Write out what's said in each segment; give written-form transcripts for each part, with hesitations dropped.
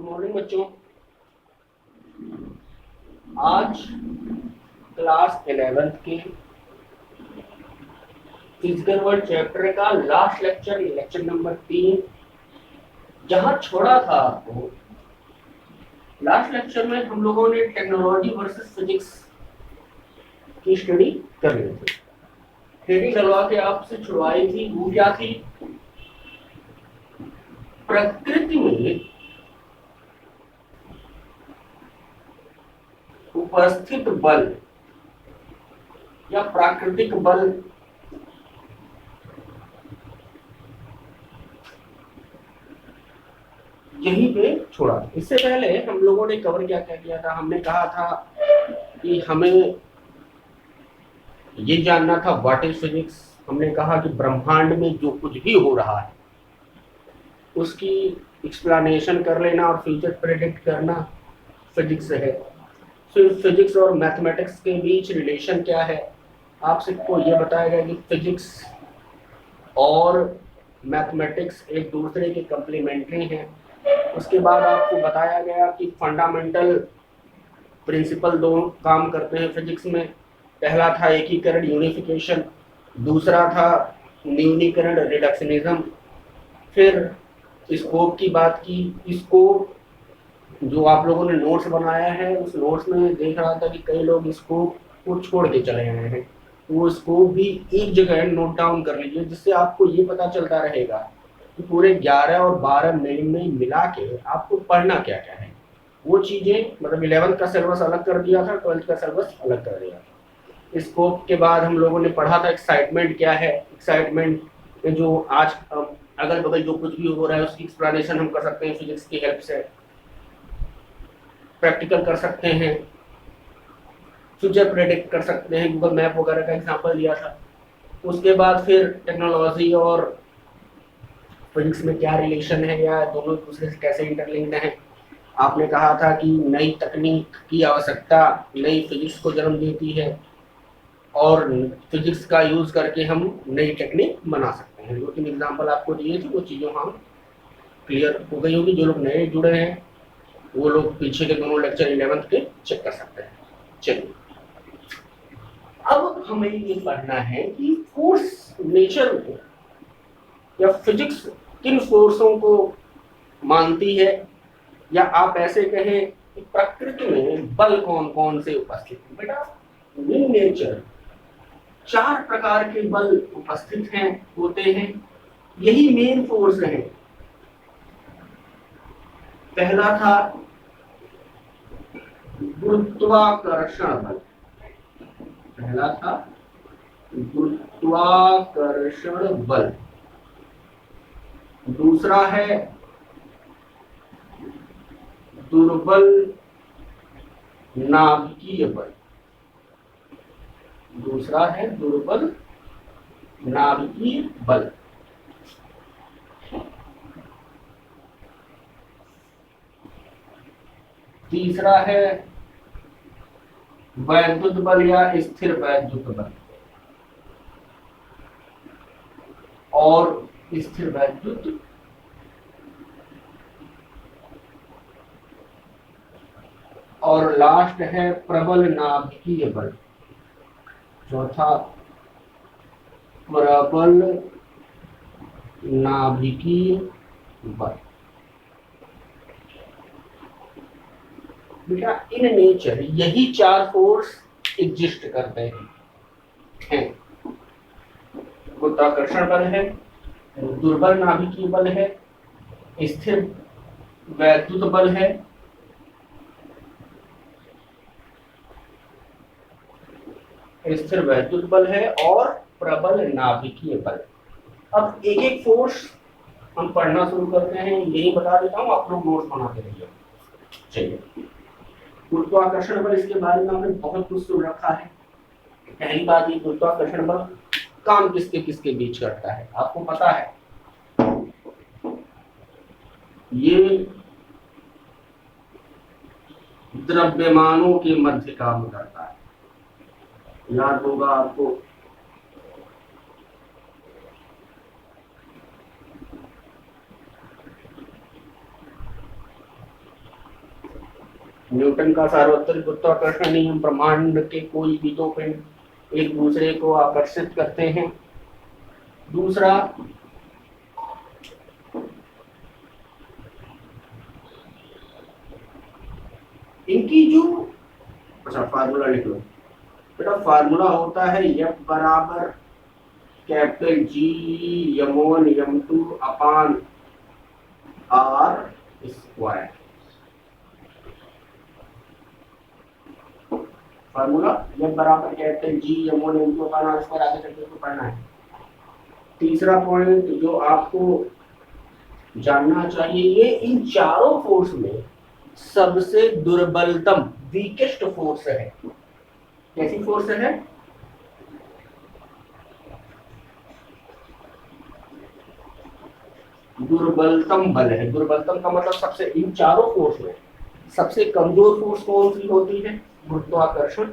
Good morning बच्चों। आज class 11th के फिजिकल वर्ल्ड चैप्टर का लास्ट लेक्चर, लेक्चर नंबर 3, जहां छोड़ा था आपको लास्ट लेक्चर में हम लोगों ने टेक्नोलॉजी वर्सेस फिजिक्स की स्टडी कर ली थी। थ्योरी डलवा के आपसे छुड़वाई थी। वो क्या थी? प्रकृति में उपस्थित बल या प्राकृतिक बल यहीं पे छोड़ा। इससे पहले हम लोगों ने कवर क्या क्या किया था? हमने कहा था कि हमें ये जानना था व्हाट इज फिजिक्स। हमने कहा कि ब्रह्मांड में जो कुछ भी हो रहा है उसकी एक्सप्लेनेशन कर लेना और फ्यूचर प्रेडिक्ट करना फिजिक्स है। फिर फिजिक्स और मैथमेटिक्स के बीच रिलेशन क्या है, आपसे को ये बताया गया कि फिजिक्स और मैथमेटिक्स एक दूसरे के कम्प्लीमेंट्री हैं। उसके बाद आपको बताया गया कि फंडामेंटल प्रिंसिपल दो काम करते हैं फिजिक्स में। पहला था एकीकरण यूनिफिकेशन, दूसरा था न्यूनीकरण रिडक्शनिज्म। फिर स्कोप की बात की। स्कोप जो आप लोगों ने नोट्स बनाया है, उस नोट्स में देख रहा था कि कई लोग स्कोप को छोड़ के चले गए हैं। वो स्कोप भी एक जगह नोट डाउन कर लीजिए, जिससे आपको ये पता चलता रहेगा कि पूरे 11 और 12 में मिला के आपको पढ़ना क्या क्या है। वो चीजें मतलब 11th का सिलेबस अलग कर दिया था, 12th का सिलेबस अलग कर दिया था। स्कोप के बाद हम लोगों ने पढ़ा था एक्साइटमेंट क्या है। एक्साइटमेंट में जो आज अगल बगल जो कुछ भी हो रहा है उसकी एक्सप्लेनेशन हम कर सकते हैं फिजिक्स की हेल्प से, प्रैक्टिकल कर सकते हैं, फ्यूचर प्रेडिक्ट कर सकते हैं। गूगल मैप वगैरह का एग्जांपल दिया था। उसके बाद फिर टेक्नोलॉजी और फिजिक्स में क्या रिलेशन है या दोनों एक दूसरे से कैसे इंटरलिंक्ड हैं। आपने कहा था कि नई तकनीक की आवश्यकता नई फिजिक्स को जन्म देती है और फिजिक्स का यूज करके हम नई टेक्निक बना सकते हैं। 2-3 एग्जांपल आपको दिए थे, वो चीज़ों हम क्लियर हो गई होगी। जो लोग नए जुड़े हैं वो लोग पीछे के दोनों लेक्चर 11th के चेक कर सकते हैं। चलिए, अब हमें ये पढ़ना है कि फोर्स नेचर को या फिजिक्स किन फोर्सों को मानती है, या आप ऐसे कहें कि प्रकृति में बल कौन कौन से उपस्थित है। बेटा, इन नेचर 4 प्रकार के बल उपस्थित हैं, होते हैं। यही मेन फोर्स है। पहला था गुरुत्वाकर्षण बल। पहला था गुरुत्वाकर्षण बल। दूसरा है दुर्बल नाभिकीय बल। दूसरा है दुर्बल नाभिकीय बल। तीसरा है वैद्युत बल या स्थिर वैद्युत बल और स्थिर वैद्युत। और लास्ट है प्रबल नाभिकीय बल। चौथा प्रबल नाभिकीय बल। बेटा, इन नेचर यही 4 फोर्स एग्जिस्ट करते हैं। गुरुत्वाकर्षण बल है, दुर्बल नाभिकीय बल है, स्थिर वैद्युत बल है, स्थिर वैद्युत बल है और प्रबल नाभिकीय बल। अब एक एक फोर्स हम पढ़ना शुरू करते हैं। यही बता देता हूं, आप लोग नोट्स बनाते रहिए। चलिए, गुरुत्वाकर्षण बल, इसके बारे में हमने बहुत कुछ सुन रखा है। पहली बात, ये गुरुत्वाकर्षण बल काम किसके किसके बीच करता है, आपको पता है? ये द्रव्यमानों के मध्य काम करता है। याद होगा आपको, न्यूटन का सार्वत्रिक गुरुत्वाकर्षण नियम, ब्रह्मांड के कोई भी दो पिंड एक दूसरे को आकर्षित करते हैं। दूसरा, इनकी जो, अच्छा फार्मूला लिख लो बेटा। फार्मूला होता है F बराबर कैपिटल G m1 m2 अपान r स्क्वायर। फार्मूला F बराबर कैपिटल G m1 m2 अपान r स्क्वायर, आगे चलकर इसको पढ़ना है। तीसरा पॉइंट जो आपको जानना चाहिए, ये इन चारों फोर्स में सबसे दुर्बलतम वीकेस्ट फोर्स है। कैसी फोर्स है? दुर्बलतम बल है। दुर्बलतम का मतलब सबसे, इन चारों फोर्स में सबसे कमजोर फोर्स कौन सी होती है? गुरुत्वाकर्षण।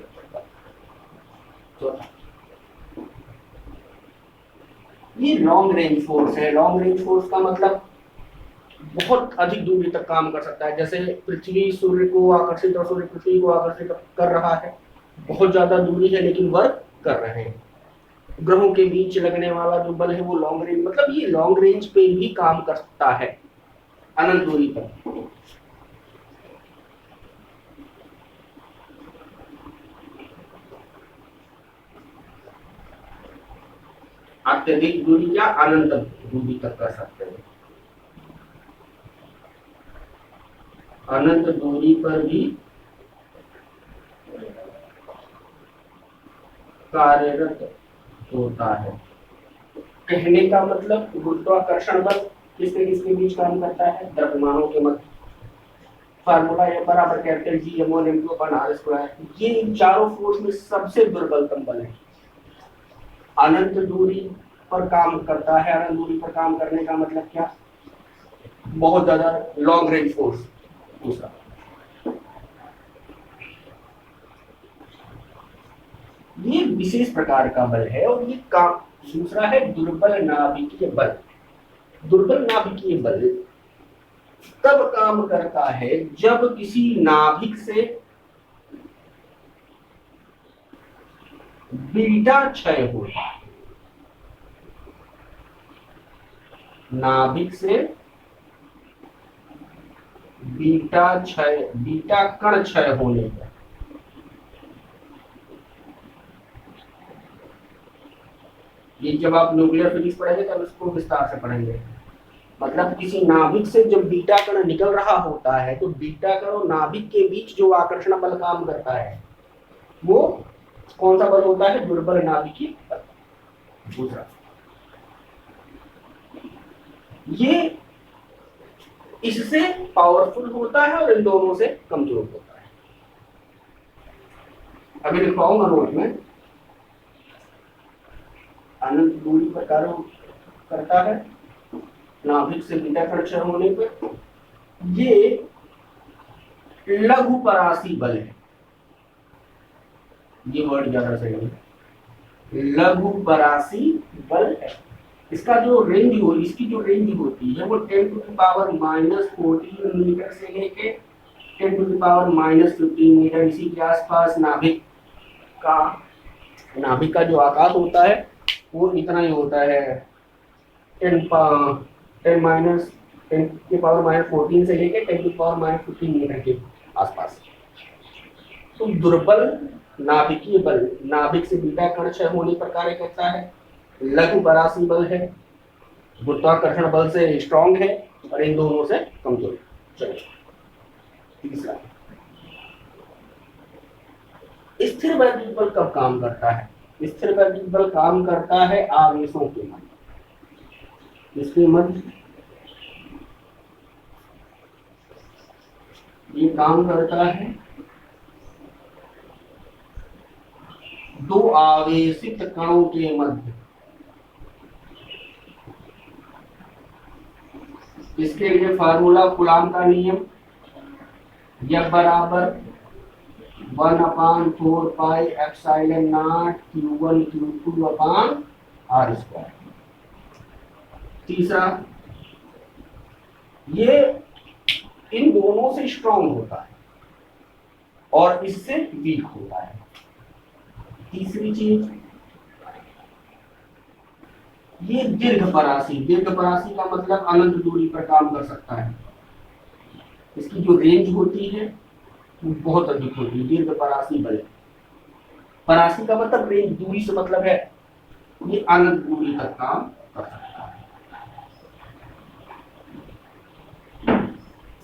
ये लॉन्ग रेंज फोर्स है। लॉन्ग रेंज फोर्स का मतलब बहुत अधिक दूरी तक काम कर सकता है। जैसे पृथ्वी सूर्य को आकर्षित और सूर्य पृथ्वी को आकर्षित कर रहा है, बहुत ज्यादा दूरी है लेकिन वर्क कर रहे हैं। ग्रहों के बीच लगने वाला जो बल है वो लॉन्ग रेंज, मतलब ये लॉन्ग रेंज पे भी काम कर सकता है, अनंत दूरी पर। अत्यधिक दूरी या अनंत दूरी तक कर सकते हैं। अनंत दूरी पर भी कार्यरत होता है। कहने का मतलब गुरुत्वाकर्षण बल किसके किसके बीच काम करता है? द्रव्यमानों के मध्य। फार्मूला F बराबर कैपिटल G m1 m2 अपान r स्क्वायर। ये इन चारों फोर्स में सबसे दुर्बलतम बल है। अनंत दूरी पर काम करता है। अनंत दूरी पर काम करने का मतलब क्या? बहुत ज्यादा लॉन्ग रेंज फोर्स। दूसरा, ये विशेष प्रकार का बल है। और ये काम, दूसरा है दुर्बल नाभिकीय बल। दुर्बल नाभिकीय बल तब काम करता है जब किसी नाभिक से बीटा क्षय हो। नाभिक से बीटा कण क्षय होने पर, ये जब आप न्यूक्लियर फिजिक्स पढ़ेंगे तब इसको विस्तार से पढ़ेंगे। मतलब किसी नाभिक से जब बीटा कण निकल रहा होता है तो बीटा कण और नाभिक के बीच जो आकर्षण बल काम करता है वो कौन सा बल होता है? दुर्बल नाभिकीय बल। दूसरा, ये इससे पावरफुल होता है और इन दोनों से कमजोर होता है। अभी लिखवाऊंगा नोट में। अनंत दूरी पर कार्य करता है नाभिक से बीटा कण क्षय होने पर। ये लघु परासी बल है। ये वर्ड ज्यादा सही है, लघु परासी बल है। इसका जो रेंज हो, इसकी जो रेंज होती है वो 10⁻⁻14 मीटर से लेके 10⁻⁻15 मीटर, इसी के आसपास नाभिक का जो आकार होता है वो इतना ही होता है। 10⁻⁻14 से लेके 10⁻⁻15 मीटर के आसपास। तो दुर्बल नाभिकीय बल नाभिक से बीटा कण क्षय होने पर कार्य करता है। लघु परासी बल है, गुरुत्वाकर्षण बल से स्ट्रॉन्ग है और इन दोनों से कमजोर। चलिए तीसरा, स्थिर वैद्युत बल कब काम करता है? स्थिर वैद्युत बल काम करता है आवेशों के मध्य। इसके मध्य ये काम करता है दो आवेशित कणों के मध्य। इसके लिए फार्मूला कूलाम का नियम, F बराबर 1/4πε0 Q1 Q2 अपान R स्क्वायर। तीसरा, ये इन दोनों से स्ट्रॉन्ग होता है। और इससे वीक होता है। तीसरी चीज, ये दीर्घ परासी का मतलब अनंत दूरी पर काम कर सकता है। इसकी जो रेंज होती है वो बहुत अधिक होती है, दीर्घ परासी बल। परासी का मतलब रेंज, दूरी से मतलब है ये अनंत दूरी तक काम कर सकता है।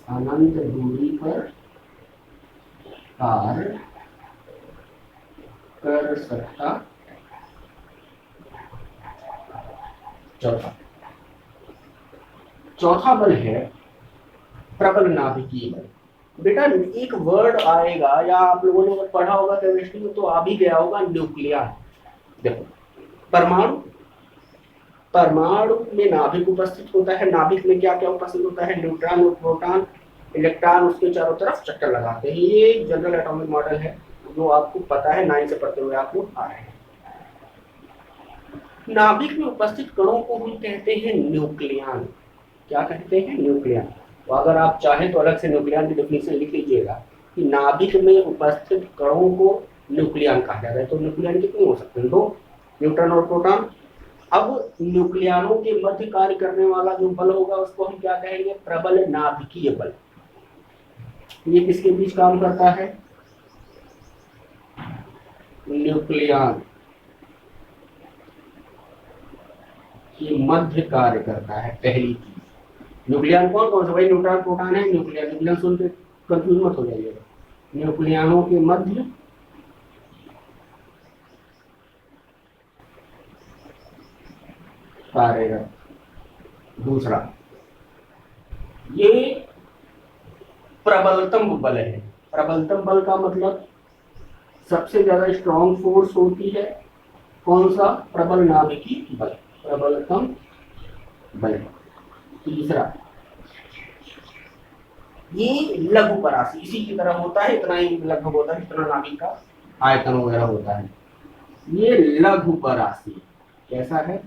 अनंत दूरी पर कार्य कर सकता। चौथा बल है प्रबल नाभिकीय बल। बेटा एक वर्ड आएगा, या आप लोगों ने पढ़ा होगा केमिस्ट्री में तो आ भी गया होगा, न्यूक्लियस। देखो, परमाणु में नाभिक उपस्थित होता है। नाभिक में क्या क्या उपस्थित होता है? न्यूट्रॉन और प्रोटॉन, इलेक्ट्रॉन उसके चारों तरफ चक्कर लगाते हैं। ये जनरल एटॉमिक मॉडल है जो आपको पता है, 9 से पढ़ते हुए आप लोग आ रहे हैं। नाभिक में उपस्थित कणों को हम कहते हैं न्यूक्लियन। क्या कहते हैं? न्यूक्लियन। तो अगर आप चाहें तो अलग से न्यूक्लियन की डेफिनेशन लिख लीजिएगा कि नाभिक में उपस्थित कणों को न्यूक्लियन कहा जाता है। तो न्यूक्लियन कितने हो सकते हैं? 2, न्यूट्रॉन और प्रोटॉन। अब न्यूक्लियनों के मध्य कार्य करने वाला जो बल होगा उसको हम क्या कहेंगे? प्रबल नाभिकीय बल। ये किसके बीच काम करता है? न्यूक्लियन के मध्य कार्य करता है। पहली चीज, न्यूक्लियन कौन कौन से? भाई न्यूट्रॉन प्रोटॉन है। न्यूक्लियन सुन के कंफ्यूज मत हो जाइएगा। न्यूक्लियनों के मध्य कार्यरत। दूसरा, ये प्रबलतम बल है। प्रबलतम बल का मतलब सबसे ज्यादा स्ट्रॉन्ग फोर्स होती है। कौन सा? प्रबल नाभिकीय बल, प्रबलतम बल। तीसरा, ये लघु परासी, इसी की तरह होता है, इतना ही लगभग होता है जितना नाभिक का आयतन वगैरह होता है। ये लघु परासी। कैसा है?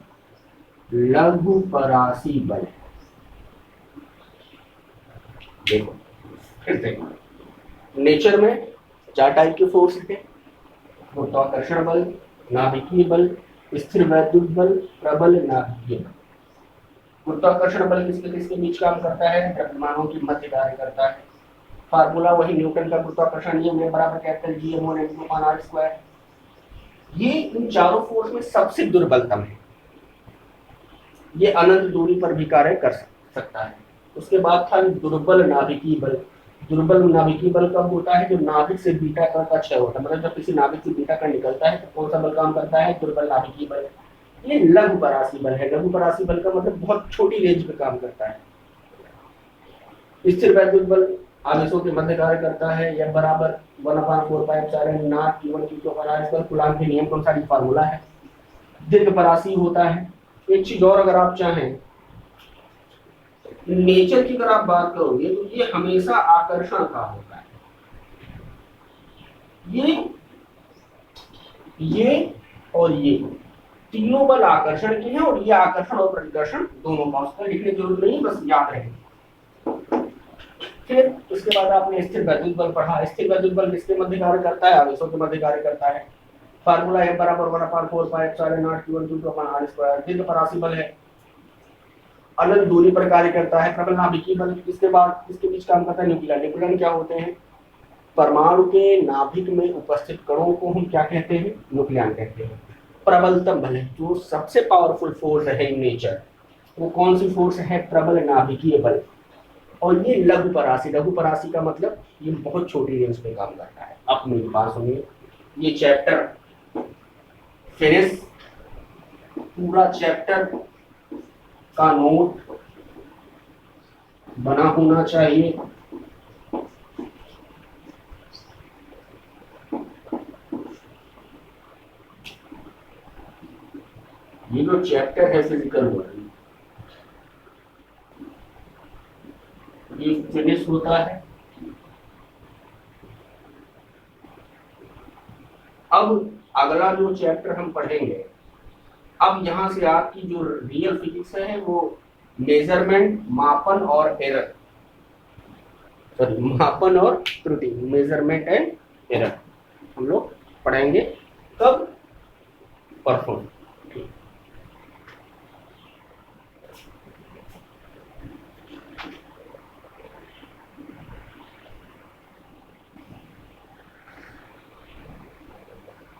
लघु परासी बल। देखो फिर देखो, नेचर में 4 टाइप के फोर्स थे: गुरुत्वाकर्षण बल, नाभिकीय बल, स्थिर वैद्युत बल, प्रबल नाभिकीय बल। गुरुत्वाकर्षण बल किसके किसके बीच काम करता है? द्रव्यमानों के मध्य कार्य करता है। फार्मूला वही न्यूटन का गुरुत्वाकर्षण नियम है, बराबर कैपिटल G(m)(1)r²। ये इन चारों फोर्स में सबसे दुर्बलतम है। ये अनंत दूरी पर भी कार्य कर सकता है। उसके बाद था दुर्बल नाभिकीय बल। दुर्बल नाभिकीय बल कब होता है? जो नाभिक से बीटा कण का क्षय होता है। मतलब जब किसी नाभिक से बीटा कण निकलता है तो कौन सा बल काम करता है? दुर्बल नाभिकीय बल। ये लघु परासी बल है। लघु परासी बल का मतलब बहुत छोटी रेंज पे काम करता है। स्थिर वैद्युत बल आवेशों के मध्य कार्य करता है, या बराबर 1/4πε0 कूलाम के नियम के अनुसार फार्मूला है। दीर्घ परासी होता है। एक चीज और, अगर आप चाहें, नेचर की अगर आप बात करोगे तो ये हमेशा आकर्षण का होता है। ये और ये तीनों बल आकर्षण के हैं, और ये आकर्षण और प्रतिकर्षण दोनों का। उसका लिखने की जरूरत नहीं, बस याद रहे। फिर उसके बाद आपने स्थिर वैद्युत बल पढ़ा। स्थिर वैद्युत बल किसके मध्य कार्य करता है? आवेशों के मध्य कार्य करता है। फार्मूला है बराबर 1/4πε0 दीर्घ परासी बल है, अनंत दूरी पर कार्य करता है। प्रबल नाभिकीय बल इसके बाद इसके बीच काम करता है। न्यूक्लियन। न्यूक्लियन क्या होते हैं? परमाणु के नाभिक में उपस्थित कणों को हम क्या कहते हैं? न्यूक्लियन कहते हैं। प्रबलतम बल है, जो सबसे पावरफुल फोर्स है इन नेचर, वो कौन सी फोर्स है? प्रबल नाभिकीय बल। और ये लघु परासी। लघु परासी का मतलब ये बहुत छोटी रेंज पे काम करता है। अब मेरी बात सुनिए, ये चैप्टर फिनिश। पूरा चैप्टर का नोट बना होना चाहिए। ये जो चैप्टर है फिजिकल वर्ल्ड, ये फिनिश होता है। अब अगला जो चैप्टर हम पढ़ेंगे, अब यहां से आपकी जो रियल फिजिक्स है वो मेजरमेंट, मापन और एरर, सॉरी मापन और त्रुटि, मेजरमेंट एंड एरर हम लोग पढ़ेंगे कब, परसों।